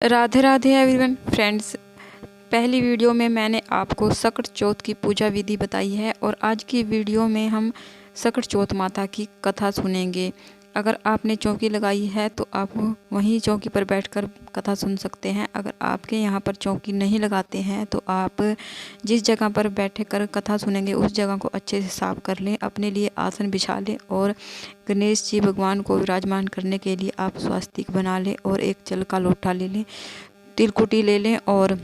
Radhe Radhe everyone friends. पहली video में मैंने आपको सकट चौथ की पूजा विधि बताई है और आज की वीडियो में हम सकट चौथ माता की कथा सुनेंगे। अगर आपने चौकी लगाई है तो आप वहीं चौकी पर बैठकर कथा सुन सकते हैं। अगर आपके यहाँ पर चौकी नहीं लगाते हैं तो आप जिस जगह पर बैठे कर कथा सुनेंगे उस जगह को अच्छे से साफ कर लें, अपने लिए आसन बिछा लें और गणेश जी भगवान को विराजमान करने के लिए आप स्वास्तिक बना लें और एक जल का लोटा ले लें, तिलकुटी ले लें। और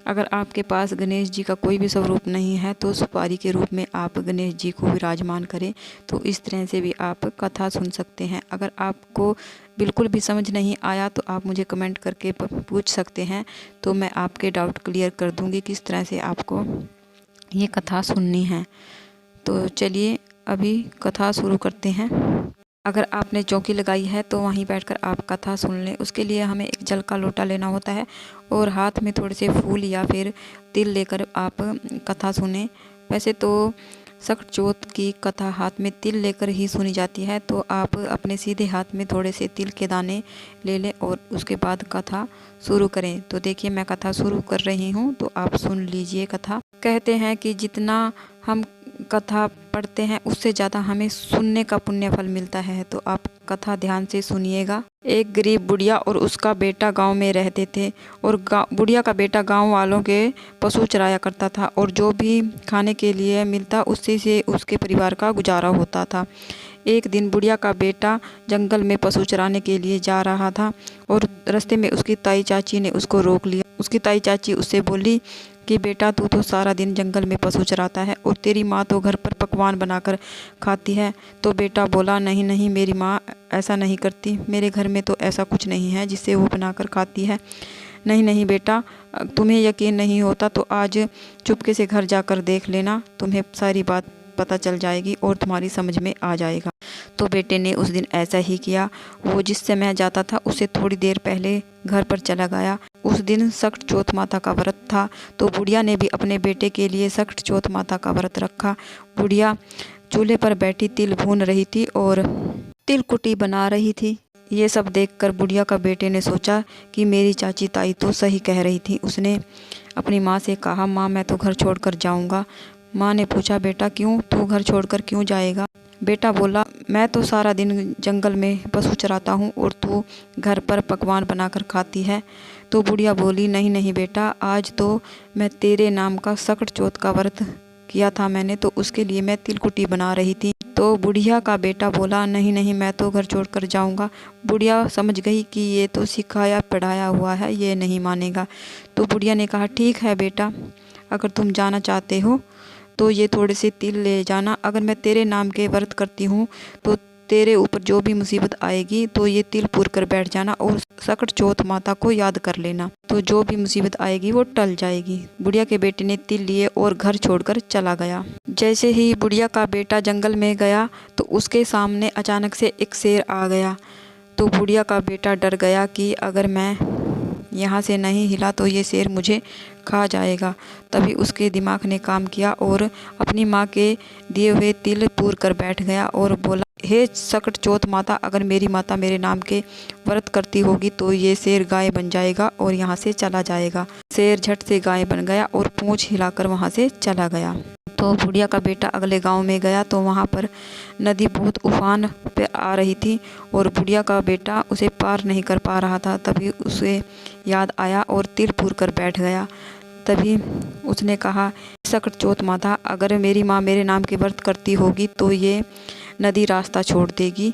अगर आपके पास गणेश जी का कोई भी स्वरूप नहीं है तो सुपारी के रूप में आप गणेश जी को विराजमान करें। तो इस तरह से भी आप कथा सुन सकते हैं। अगर आपको बिल्कुल भी समझ नहीं आया तो आप मुझे कमेंट करके पूछ सकते हैं, तो मैं आपके डाउट क्लियर कर दूंगी किस तरह से आपको ये कथा सुननी है। तो चलिए अभी कथा शुरू करते हैं। अगर आपने चौकी लगाई है तो वहीं बैठकर आप कथा सुन लें। उसके लिए हमें एक जल का लोटा लेना होता है और हाथ में थोड़े से फूल या फिर तिल लेकर आप कथा सुने। वैसे तो सकट चौथ की कथा हाथ में तिल लेकर ही सुनी जाती है, तो आप अपने सीधे हाथ में थोड़े से तिल के दाने ले लें और उसके बाद कथा शुरू करें। तो देखिए मैं कथा शुरू कर रही हूँ, तो आप सुन लीजिए कथा। कहते हैं कि जितना हम कथा पढ़ते हैं उससे ज़्यादा हमें सुनने का पुण्य फल मिलता है। तो आप कथा ध्यान से सुनिएगा। एक गरीब बुढ़िया और उसका बेटा गांव में रहते थे और बुढ़िया का बेटा गांव वालों के पशु चराया करता था और जो भी खाने के लिए मिलता उससे से उसके परिवार का गुजारा होता था। एक दिन बुढ़िया का बेटा जंगल में पशु चराने के लिए जा रहा था और रास्ते में उसकी ताई चाची ने उसको रोक लिया। उसकी ताई चाची उससे बोली कि बेटा तू तो सारा दिन जंगल में पशु चराता है और तेरी माँ तो घर पर पकवान बनाकर खाती है। तो बेटा बोला नहीं नहीं, मेरी माँ ऐसा नहीं करती, मेरे घर में तो ऐसा कुछ नहीं है जिससे वो बनाकर खाती है। नहीं नहीं बेटा, तुम्हें यकीन नहीं होता तो आज चुपके से घर जाकर देख लेना, तुम्हें सारी बात पता चल जाएगी और तुम्हारी समझ में आ जाएगा। तो बेटे ने उस दिन ऐसा ही किया। वो जिस समय जाता था उससे थोड़ी देर पहले घर पर चला गया। उस दिन सकट चौथ माता का व्रत था, तो बुढ़िया ने भी अपने बेटे के लिए सकट चौथ माता का व्रत रखा। बुढ़िया चूल्हे पर बैठी तिल भून रही थी और तिलकुटी बना रही थी। ये सब देखकर बुढ़िया का बेटे ने सोचा कि मेरी चाची ताई तो सही कह रही थी। उसने अपनी माँ से कहा, माँ मैं तो घर छोड़कर जाऊँगा। माँ ने पूछा, बेटा क्यों, तू घर छोड़कर क्यों जाएगा? बेटा बोला, मैं तो सारा दिन जंगल में पशु चराता हूँ और तू घर पर पकवान बनाकर खाती है। तो बुढ़िया बोली, नहीं नहीं बेटा, आज तो मैं तेरे नाम का सकट चौथ का व्रत किया था मैंने, तो उसके लिए मैं तिलकुटी बना रही थी। तो बुढ़िया का बेटा बोला, नहीं नहीं मैं तो घर छोड़कर जाऊंगा। बुढ़िया समझ गई कि ये तो सिखाया पढ़ाया हुआ है, ये नहीं मानेगा। तो बुढ़िया ने कहा, ठीक है बेटा, अगर तुम जाना चाहते हो तो ये थोड़े से तिल ले जाना। अगर मैं तेरे नाम के व्रत करती हूँ तो तेरे ऊपर जो भी मुसीबत आएगी तो ये तिल पूर कर बैठ जाना और सकट चौथ माता को याद कर लेना, तो जो भी मुसीबत आएगी वो टल जाएगी। बुढ़िया के बेटे ने तिल लिए और घर छोड़कर चला गया। जैसे ही बुढ़िया का बेटा जंगल में गया तो उसके सामने अचानक से एक शेर आ गया। तो बुढ़िया का बेटा डर गया कि अगर मैं यहाँ से नहीं हिला तो ये शेर मुझे खा जाएगा। तभी उसके दिमाग ने काम किया और अपनी माँ के दिए हुए तिल पूर कर बैठ गया और बोला, हे सकट चौथ माता, अगर मेरी माता मेरे नाम के व्रत करती होगी तो ये शेर गाय बन जाएगा और यहाँ से चला जाएगा। शेर झट से गाय बन गया और पूंछ हिलाकर वहाँ से चला गया। तो बुढ़िया का बेटा अगले गांव में गया तो वहाँ पर नदी बहुत उफान पे आ रही थी और बुढ़िया का बेटा उसे पार नहीं कर पा रहा था। तभी उसे याद आया और तिल पूर कर बैठ गया। तभी उसने कहा, सकट चौथ माता, अगर मेरी माँ मेरे नाम के व्रत करती होगी तो ये नदी रास्ता छोड़ देगी।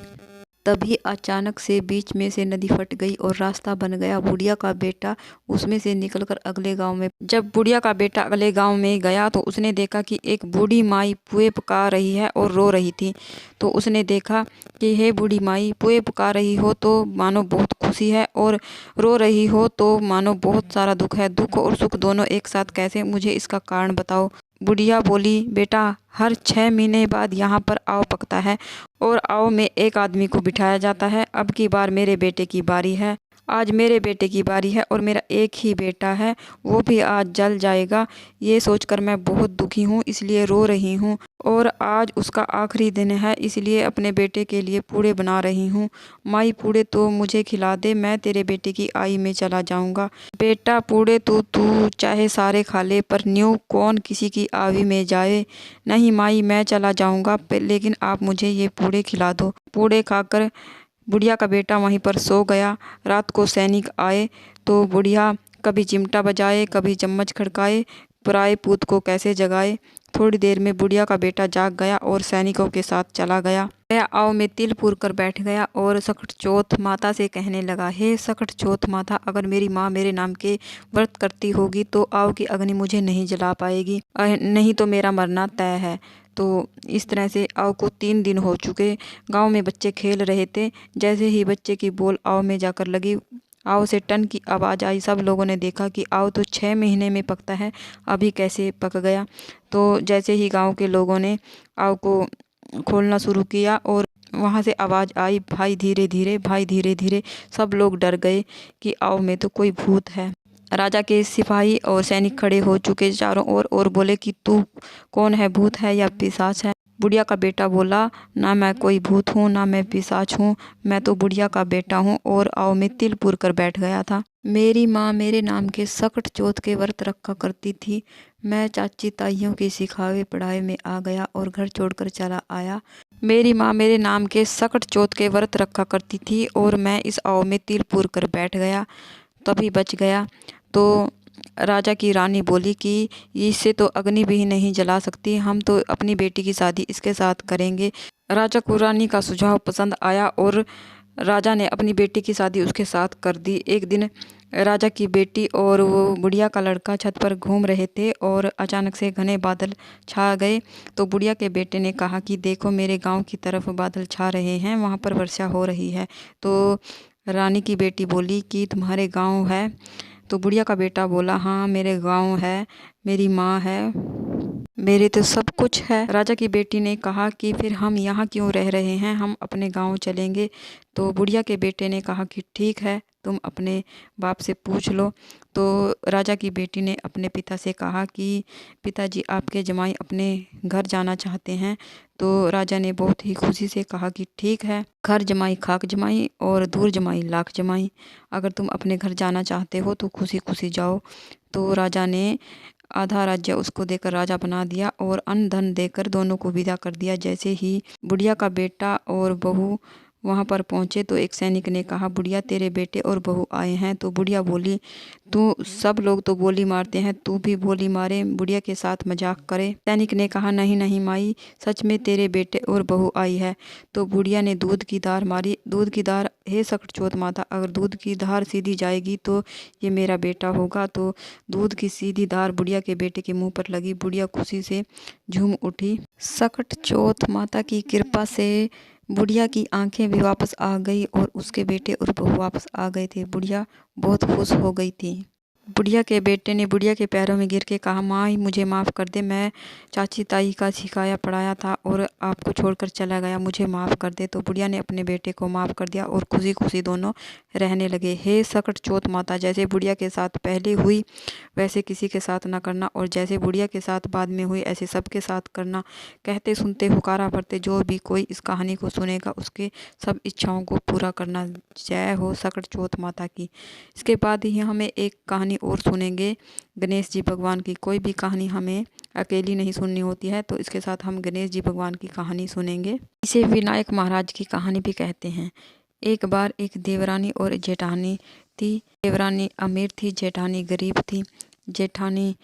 तभी अचानक से बीच में से नदी फट गई और रास्ता बन गया। बुढ़िया का बेटा उसमें से निकलकर अगले गांव में, जब बुढ़िया का बेटा अगले गांव में गया तो उसने देखा कि एक बूढ़ी माई पुए पका रही है और रो रही थी। तो उसने देखा कि हे बूढ़ी माई, पुए पका रही हो तो मानो बहुत खुशी है और रो रही हो तो मानो बहुत सारा दुख है। दुख और सुख दोनों एक साथ कैसे, मुझे इसका कारण बताओ। बुढ़िया बोली, बेटा हर 6 महीने बाद यहाँ पर आव पकता है और आव में एक आदमी को बिठाया जाता है। अब की बार मेरे बेटे की बारी है, आज मेरे बेटे की बारी है और मेरा एक ही बेटा है, वो भी आज जल जाएगा। ये सोचकर मैं बहुत दुखी हूँ, इसलिए रो रही हूँ। और आज उसका आखिरी दिन है, इसलिए अपने बेटे के लिए पूड़े बना रही हूँ। माई पूड़े तो मुझे खिला दे, मैं तेरे बेटे की आई में चला जाऊँगा। बेटा पूड़े तो तू चाहे सारे खा ले, पर न्यू कौन किसी की आवी में जाए। नहीं माई, मैं चला जाऊँगा, लेकिन आप मुझे ये पूड़े खिला दो। पूड़े खाकर बुढ़िया का बेटा वहीं पर सो गया। रात को सैनिक आए तो बुढ़िया कभी चिमटा बजाए, कभी चम्मच खड़काए, पराए पूत को कैसे जगाए। थोड़ी देर में बुढ़िया का बेटा जाग गया और सैनिकों के साथ चला गया। वह आव में तिल पूर कर बैठ गया और सकट चौथ माता से कहने लगा, हे सकट चौथ माता, अगर मेरी माँ मेरे नाम के व्रत करती होगी तो आव की अग्नि मुझे नहीं जला पाएगी, नहीं तो मेरा मरना तय है। तो इस तरह से आव को 3 दिन हो चुके। गांव में बच्चे खेल रहे थे। जैसे ही बच्चे की बोल आव में जाकर लगी, आव से टन की आवाज़ आई। सब लोगों ने देखा कि आव तो 6 महीने में पकता है, अभी कैसे पक गया। तो जैसे ही गांव के लोगों ने आव को खोलना शुरू किया और वहाँ से आवाज़ आई, भाई धीरे धीरे, भाई धीरे धीरे। सब लोग डर गए कि आव में तो कोई भूत है। राजा के सिपाही और सैनिक खड़े हो चुके चारों ओर और बोले कि तू कौन है, भूत है या पिशाच है। बुढ़िया का बेटा बोला, ना मैं कोई भूत हूँ, ना मैं पिशाच हूँ, मैं तो बुढ़िया का बेटा हूँ और आव में तिल पूर कर बैठ गया था। मेरी माँ मेरे नाम के सकट चौथ के व्रत रखा करती थी। मैं चाची ताइयों के सिखावे पढ़ाए में आ गया और घर छोड़कर चला आया। मेरी माँ मेरे नाम के सकट चौथ के व्रत रखा करती थी और मैं इस आव में तिल पूर कर बैठ गया, तभी बच गया। तो राजा की रानी बोली कि इसे तो अग्नि भी नहीं जला सकती, हम तो अपनी बेटी की शादी इसके साथ करेंगे। राजा को रानी का सुझाव पसंद आया और राजा ने अपनी बेटी की शादी उसके साथ कर दी। एक दिन राजा की बेटी और वो बुढ़िया का लड़का छत पर घूम रहे थे और अचानक से घने बादल छा गए। तो बुढ़िया के बेटे ने कहा कि देखो, मेरे गांव की तरफ बादल छा रहे हैं, वहाँ पर वर्षा हो रही है। तो रानी की बेटी बोली कि तुम्हारे गांव है? तो बुढ़िया का बेटा बोला, हाँ मेरे गांव है, मेरी माँ है, मेरे तो सब कुछ है। राजा की बेटी ने कहा कि फिर हम यहाँ क्यों रह रहे हैं, हम अपने गांव चलेंगे। तो बुढ़िया के बेटे ने कहा कि ठीक है, तुम अपने बाप से पूछ लो। तो राजा की बेटी ने अपने पिता से कहा कि पिताजी, आपके जमाई अपने घर जाना चाहते हैं। तो राजा ने बहुत ही खुशी से कहा कि ठीक है, घर जमाई खाक जमाई और दूर जमाई लाख जमाई, अगर तुम अपने घर जाना चाहते हो तो खुशी खुशी जाओ। तो राजा ने आधा राज्य उसको देकर राजा बना दिया और अन्न धन देकर दोनों को विदा कर दिया। जैसे ही बुढ़िया का बेटा और बहू वहाँ पर पहुँचे तो एक सैनिक ने कहा, बुढ़िया तेरे बेटे और बहू आए हैं। तो बुढ़िया बोली, तू, सब लोग तो बोली मारते हैं, तू भी बोली मारे, बुढ़िया के साथ मजाक करे। सैनिक ने कहा, नहीं नहीं माई, सच में तेरे बेटे और बहू आई है। तो बुढ़िया ने दूध की धार मारी। दूध की धार, हे सकट चौथ माता, अगर दूध की धार सीधी जाएगी तो ये मेरा बेटा होगा। तो दूध की सीधी धार बुढ़िया के बेटे के मुंह पर लगी। बुढ़िया खुशी से झूम उठी। सकट चौथ माता की कृपा से बुढ़िया की आंखें भी वापस आ गई और उसके बेटे और बहू वापस आ गए थे। बुढ़िया बहुत खुश हो गई थी। बुढ़िया के बेटे ने बुढ़िया के पैरों में गिर के कहा, माँ मुझे माफ़ कर दे, मैं चाची ताई का सिखाया पढ़ाया था और आपको छोड़कर चला गया, मुझे माफ़ कर दे। तो बुढ़िया ने अपने बेटे को माफ़ कर दिया और खुशी खुशी दोनों रहने लगे। हे सकट चौथ माता, जैसे बुढ़िया के साथ पहले हुई वैसे किसी के साथ ना करना, और जैसे बुढ़िया के साथ बाद में हुई ऐसे सबके साथ करना। कहते सुनते हुकारा भरते जो भी कोई इस कहानी को सुनेगा उसके सब इच्छाओं को पूरा करना। जय हो सकट चौथ माता की। इसके बाद ही हमें एक कहानी और सुनेंगे गणेश जी भगवान की। कोई भी कहानी हमें अकेली नहीं सुननी होती है, तो इसके साथ हम गणेश जी भगवान की कहानी सुनेंगे। इसे विनायक महाराज की कहानी भी कहते हैं। एक बार एक देवरानी और जेठानी थी। देवरानी अमीर थी, जेठानी गरीब थी। जेठानी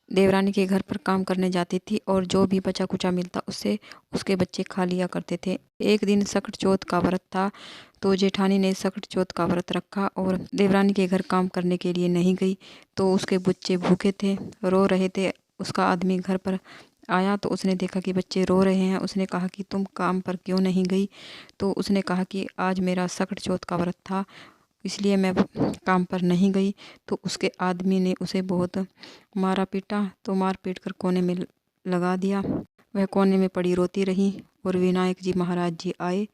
देवरानी के घर पर काम करने जाती थी और जो भी बचा कुचा मिलता उससे उसके बच्चे खा लिया करते थे। एक दिन सकट चौथ का व्रत था, तो जेठानी ने सकट चौथ का व्रत रखा और देवरानी के घर काम करने के लिए नहीं गई। तो उसके बच्चे भूखे थे, रो रहे थे। उसका आदमी घर पर आया तो उसने देखा कि बच्चे रो रहे हैं। उसने कहा कि तुम काम पर क्यों नहीं गई? तो उसने कहा कि आज मेरा सकट चौथ का व्रत था, इसलिए मैं काम पर नहीं गई। तो उसके आदमी ने उसे बहुत मारा पीटा। तो मार पीट कर कोने में लगा दिया। वह कोने में पड़ी रोती रही और विनायक जी महाराज जी आए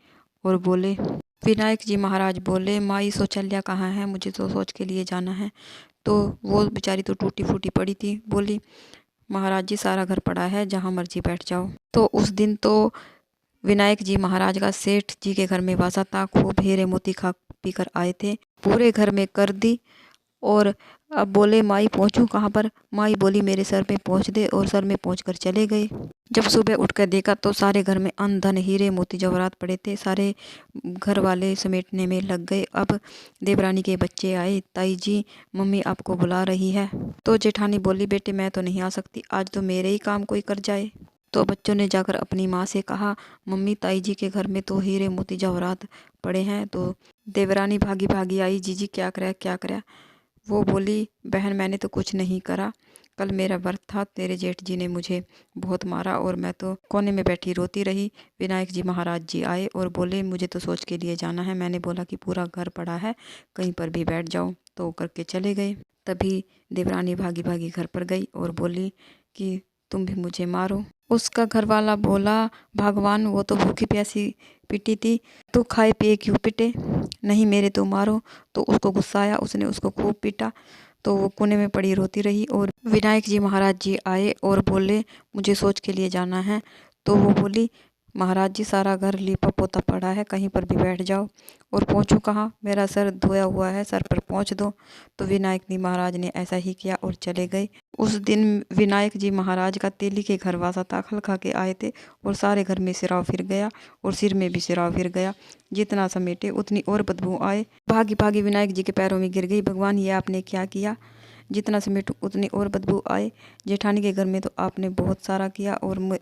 और बोले, विनायक जी महाराज बोले, माई शौचालय कहाँ है, मुझे तो शौच के लिए जाना है। तो वो बेचारी तो टूटी फूटी पड़ी थी, बोली महाराज जी सारा घर पड़ा है, जहाँ मर्जी बैठ जाओ। तो उस दिन तो विनायक जी महाराज का सेठ जी के घर में वासा था, खूब हीरे मोती खा पी कर आए थे, पूरे घर में कर दी। और अब बोले माई पहुँचूं कहाँ पर, माई बोली मेरे सर में पहुँच दे, और सर में पहुँच कर चले गए। जब सुबह उठकर देखा तो सारे घर में अन्न धन हीरे मोती जवाहरात पड़े थे, सारे घर वाले समेटने में लग गए। अब देवरानी के बच्चे आए, ताई जी मम्मी आपको बुला रही है। तो जेठानी बोली बेटे मैं तो नहीं आ सकती, आज तो मेरे ही काम कोई कर जाए। तो बच्चों ने जाकर अपनी माँ से कहा मम्मी ताई जी के घर में तो हीरे मोती जवाहरात पड़े हैं। तो देवरानी भागी भागी आई, जीजी क्या करा क्या करा। वो बोली बहन मैंने तो कुछ नहीं करा, कल मेरा व्रत था, तेरे जेठ जी ने मुझे बहुत मारा और मैं तो कोने में बैठी रोती रही। विनायक जी महाराज जी आए और बोले मुझे तो सोच के लिए जाना है। मैंने बोला कि पूरा घर पड़ा है, कहीं पर भी बैठ जाओ, तो वो करके चले गए। तभी देवरानी भागी भागी घर पर गई और बोली कि तुम भी मुझे मारो। उसका घर वाला बोला भगवान वो तो भूखी प्यासी पिटी थी, तो खाए पिए क्यों पिटे, नहीं मेरे तो मारो। तो उसको गुस्सा आया, उसने उसको खूब पीटा। तो वो कोने में पड़ी रोती रही और विनायक जी महाराज जी आए और बोले मुझे सोच के लिए जाना है। तो वो बोली महाराज जी सारा घर लीपा पोता पड़ा है, कहीं पर भी बैठ जाओ। और पहुँचूँ कहाँ, मेरा सर धोया हुआ है, सर पर पहुँच दो। तो विनायक जी महाराज ने ऐसा ही किया और चले गए। उस दिन विनायक जी महाराज का तेली के घर वासा दाखल खा के आए थे और सारे घर में सिराव फिर गया और सिर में भी सिराव फिर गया। जितना समेटे उतनी और बदबू आए। भागी भागी विनायक जी के पैरों में गिर गई, भगवान ये आपने क्या किया, जितना समेटू उतनी और बदबू आए। जेठानी के घर में तो आपने बहुत सारा किया और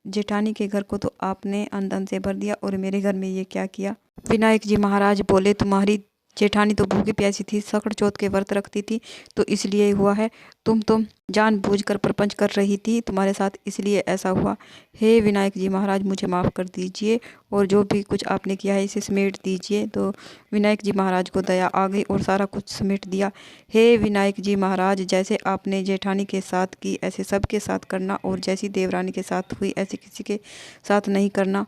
जेठानी के घर को तो आपने अंदन से भर दिया, और मेरे घर में ये क्या किया। विनायक जी महाराज बोले तुम्हारी जेठानी तो भूखी प्यासी थी, सकड़ चौथ के व्रत रखती थी, तो इसलिए हुआ है। तुम जानबूझकर प्रपंच कर रही थी तुम्हारे साथ, इसलिए ऐसा हुआ। हे विनायक जी महाराज मुझे माफ़ कर दीजिए और जो भी कुछ आपने किया है इसे समेट दीजिए। तो विनायक जी महाराज को दया आ गई और सारा कुछ समेट दिया। हे विनायक जी महाराज जैसे आपने जेठानी के साथ की ऐसे सबके साथ करना, और जैसी देवरानी के साथ हुई ऐसे किसी के साथ नहीं करना।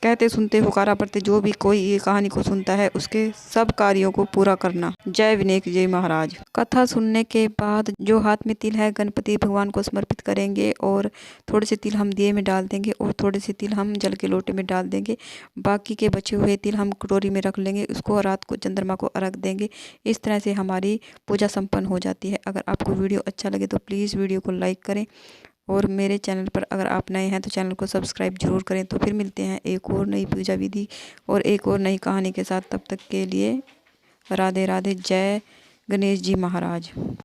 कहते सुनते हुकारा पड़ते, जो भी कोई ये कहानी को सुनता है उसके सब कार्यों को पूरा करना। जय विनायक जी महाराज। कथा सुनने के बाद जो हाथ में तिल है गणपति भगवान को समर्पित करेंगे, और थोड़े से तिल हम दिए में डाल देंगे और थोड़े से तिल हम जल के लोटे में डाल देंगे। बाकी के बचे हुए तिल हम कटोरी में रख लेंगे, उसको रात को चंद्रमा को अर्घ देंगे। इस तरह से हमारी पूजा संपन्न हो जाती है। अगर आपको वीडियो अच्छा लगे तो प्लीज़ वीडियो को लाइक करें, और मेरे चैनल पर अगर आप नए हैं तो चैनल को सब्सक्राइब जरूर करें। तो फिर मिलते हैं एक और नई पूजा विधि और एक और नई कहानी के साथ। तब तक के लिए राधे राधे। जय गणेश जी महाराज।